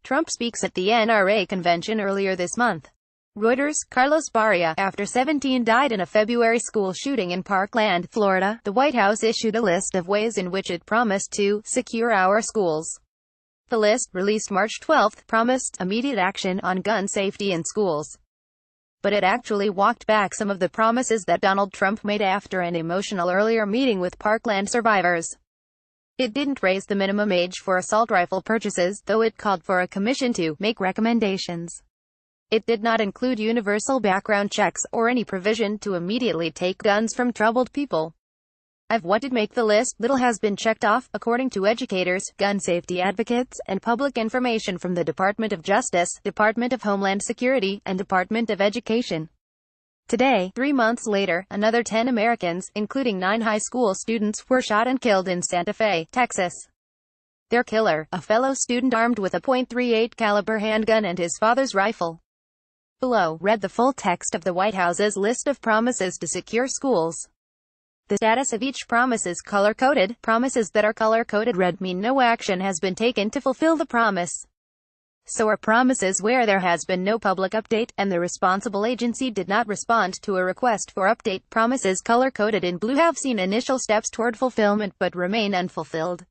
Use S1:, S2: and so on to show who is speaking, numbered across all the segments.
S1: Trump speaks at the NRA convention earlier this month. Reuters, Carlos Barria, after 17 died in a February school shooting in Parkland, Florida, the White House issued a list of ways in which it promised to secure our schools. The list, released March 12, promised immediate action on gun safety in schools. But it actually walked back some of the promises that Donald Trump made after an emotional earlier meeting with Parkland survivors. It didn't raise the minimum age for assault rifle purchases, though it called for a commission to make recommendations. It did not include universal background checks, or any provision to immediately take guns from troubled people. Of what did make the list, little has been checked off, according to educators, gun safety advocates, and public information from the Department of Justice, Department of Homeland Security, and Department of Education. Today, 3 months later, another 10 Americans, including 9 high school students, were shot and killed in Santa Fe, Texas. Their killer, a fellow student armed with a .38 caliber handgun and his father's rifle. Below, read the full text of the White House's list of promises to secure schools. The status of each promise is color-coded. Promises that are color-coded red mean no action has been taken to fulfill the promise. So are promises where there has been no public update, and the responsible agency did not respond to a request for update. Promises color-coded in blue have seen initial steps toward fulfillment but remain unfulfilled.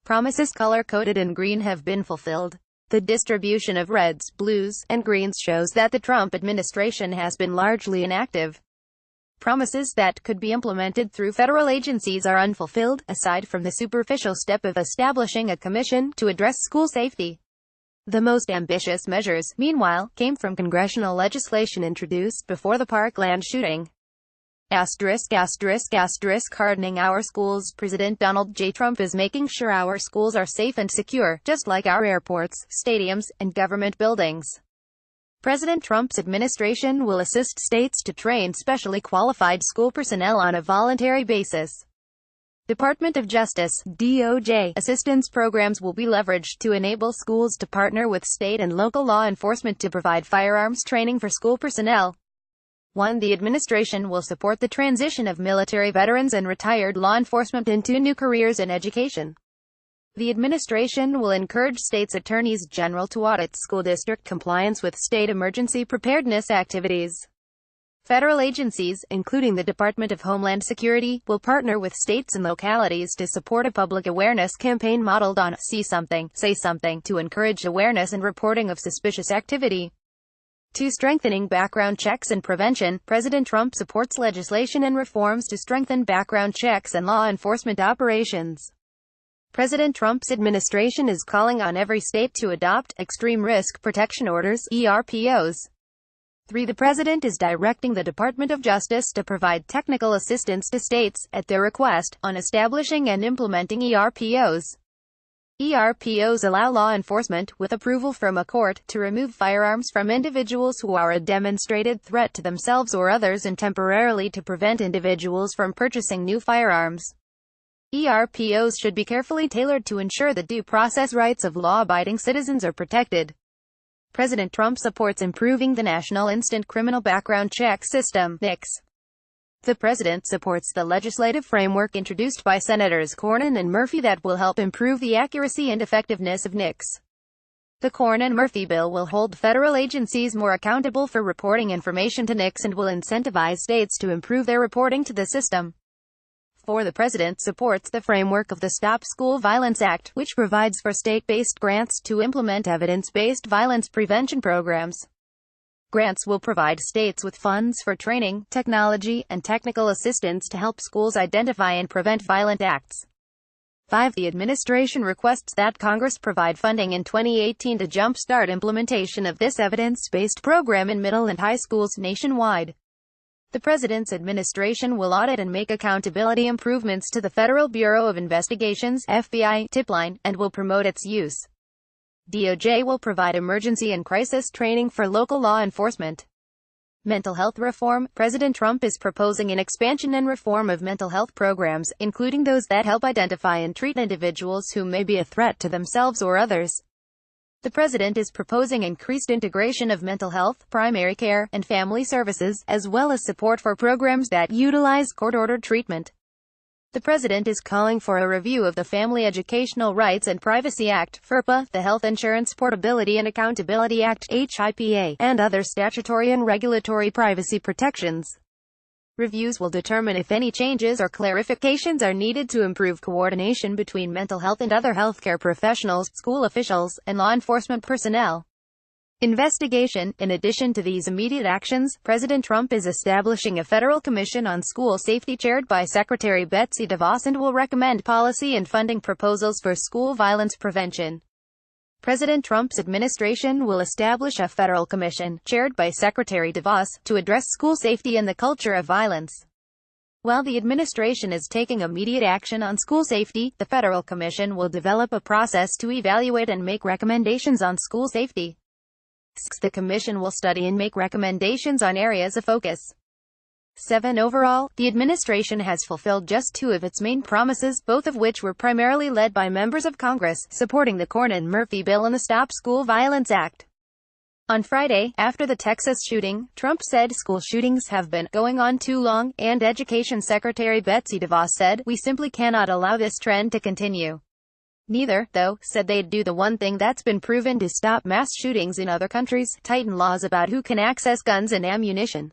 S1: Promises color-coded in green have been fulfilled. The distribution of reds, blues, and greens shows that the Trump administration has been largely inactive. Promises that could be implemented through federal agencies are unfulfilled, aside from the superficial step of establishing a commission to address school safety. The most ambitious measures, meanwhile, came from congressional legislation introduced before the Parkland shooting. Hardening our schools. President Donald J. Trump is making sure our schools are safe and secure, just like our airports, stadiums, and government buildings. President Trump's administration will assist states to train specially qualified school personnel on a voluntary basis. Department of Justice (DOJ) assistance programs will be leveraged to enable schools to partner with state and local law enforcement to provide firearms training for school personnel. 1. The administration will support the transition of military veterans and retired law enforcement into new careers in education. The administration will encourage states' attorneys general to audit school district compliance with state emergency preparedness activities. Federal agencies, including the Department of Homeland Security, will partner with states and localities to support a public awareness campaign modeled on "See Something, Say Something" to encourage awareness and reporting of suspicious activity. 2. Strengthening background checks and prevention. President Trump supports legislation and reforms to strengthen background checks and law enforcement operations. President Trump's administration is calling on every state to adopt Extreme Risk Protection Orders (ERPOs). 3. The President is directing the Department of Justice to provide technical assistance to states, at their request, on establishing and implementing ERPOs. ERPOs allow law enforcement, with approval from a court, to remove firearms from individuals who are a demonstrated threat to themselves or others and temporarily to prevent individuals from purchasing new firearms. ERPOs should be carefully tailored to ensure the due process rights of law-abiding citizens are protected. President Trump supports improving the National Instant Criminal Background Check System (NICS). The president supports the legislative framework introduced by Senators Cornyn and Murphy that will help improve the accuracy and effectiveness of NICS. The Cornyn-Murphy bill will hold federal agencies more accountable for reporting information to NICS and will incentivize states to improve their reporting to the system. 4. The president supports the framework of the Stop School Violence Act, which provides for state-based grants to implement evidence-based violence prevention programs. Grants will provide states with funds for training, technology, and technical assistance to help schools identify and prevent violent acts. 5. The administration requests that Congress provide funding in 2018 to jumpstart implementation of this evidence-based program in middle and high schools nationwide. The President's administration will audit and make accountability improvements to the Federal Bureau of Investigation's (FBI) tip line, and will promote its use. DOJ will provide emergency and crisis training for local law enforcement. Mental health reform. President Trump is proposing an expansion and reform of mental health programs, including those that help identify and treat individuals who may be a threat to themselves or others. The president is proposing increased integration of mental health, primary care, and family services, as well as support for programs that utilize court-ordered treatment. The president is calling for a review of the Family Educational Rights and Privacy Act, FERPA, the Health Insurance Portability and Accountability Act, HIPAA, and other statutory and regulatory privacy protections. Reviews will determine if any changes or clarifications are needed to improve coordination between mental health and other healthcare professionals, school officials, and law enforcement personnel. Investigation. In addition to these immediate actions, President Trump is establishing a federal commission on school safety chaired by Secretary Betsy DeVos and will recommend policy and funding proposals for school violence prevention. President Trump's administration will establish a federal commission, chaired by Secretary DeVos, to address school safety and the culture of violence. While the administration is taking immediate action on school safety, the federal commission will develop a process to evaluate and make recommendations on school safety. The commission will study and make recommendations on areas of focus. 7. Overall, the administration has fulfilled just 2 of its main promises, both of which were primarily led by members of Congress, supporting the Cornyn-Murphy bill and the Stop School Violence Act. On Friday, after the Texas shooting, Trump said school shootings have been going on too long, and Education Secretary Betsy DeVos said, "We simply cannot allow this trend to continue." Neither, though, said they'd do the one thing that's been proven to stop mass shootings in other countries: tighten laws about who can access guns and ammunition.